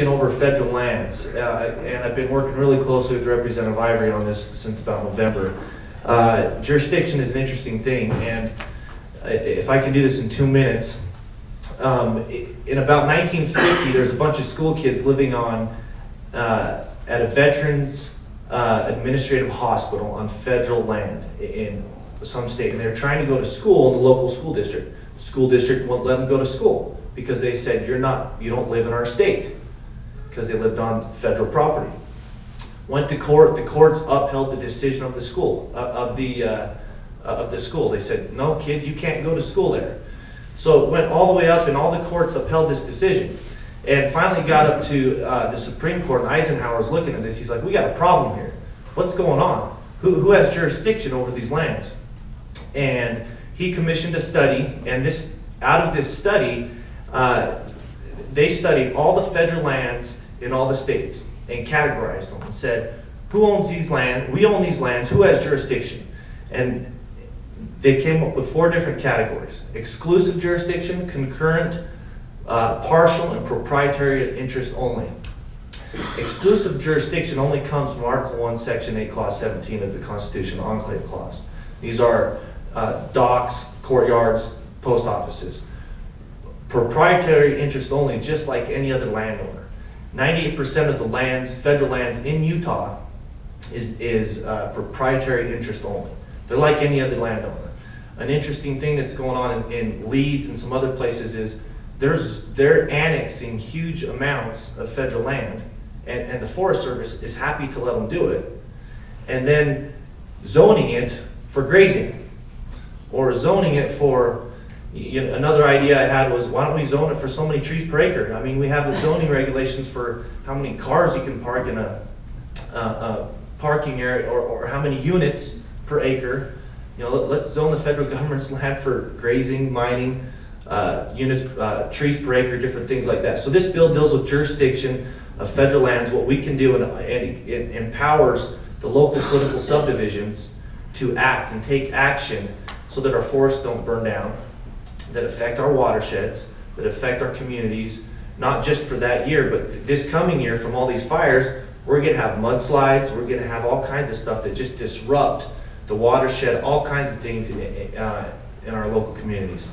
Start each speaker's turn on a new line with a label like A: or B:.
A: over federal lands, and I've been working really closely with Representative Ivory on this since about November. Jurisdiction is an interesting thing, and if I can do this in 2 minutes, in about 1950, there's a bunch of school kids living on at a veterans administrative hospital on federal land in some state, and they're trying to go to school in the local school district. The school district won't let them go to school because they said you don't live in our state, because they lived on federal property. Went to court. The courts upheld the decision of the school of the school. They said, no, kids, you can't go to school there. So it went all the way up, and all the courts upheld this decision. And finally got up to the Supreme Court, and Eisenhower's looking at this. He's like, we got a problem here. What's going on? Who has jurisdiction over these lands? And he commissioned a study, and out of this study, they studied all the federal lands in all the states and categorized them and said, who owns these lands? We own these lands. Who has jurisdiction? And they came up with 4 different categories: exclusive jurisdiction, concurrent, partial, and proprietary interest only. Exclusive jurisdiction only comes from Article 1, Section 8, Clause 17 of the Constitution, the Enclave Clause. These are docks, courtyards, post offices. Proprietary interest only, just like any other landowner. 98% of the lands, federal lands in Utah, is proprietary interest only. They're like any other landowner. An interesting thing that's going on in Leeds and some other places is they're annexing huge amounts of federal land, and the Forest Service is happy to let them do it, and then zoning it for grazing, or zoning it for, another idea I had was, why don't we zone it for so many trees per acre? I mean, we have the zoning regulations for how many cars you can park in a parking area, or how many units per acre. Let's zone the federal government's land for grazing, mining, units, trees per acre, different things like that. So this bill deals with jurisdiction of federal lands, what we can do, and it empowers the local political subdivisions to act and take action so that our forests don't burn down, that affect our watersheds, that affect our communities, not just for that year, but this coming year from all these fires. We're going to have mudslides, we're going to have all kinds of stuff that just disrupt the watershed, all kinds of things in our local communities.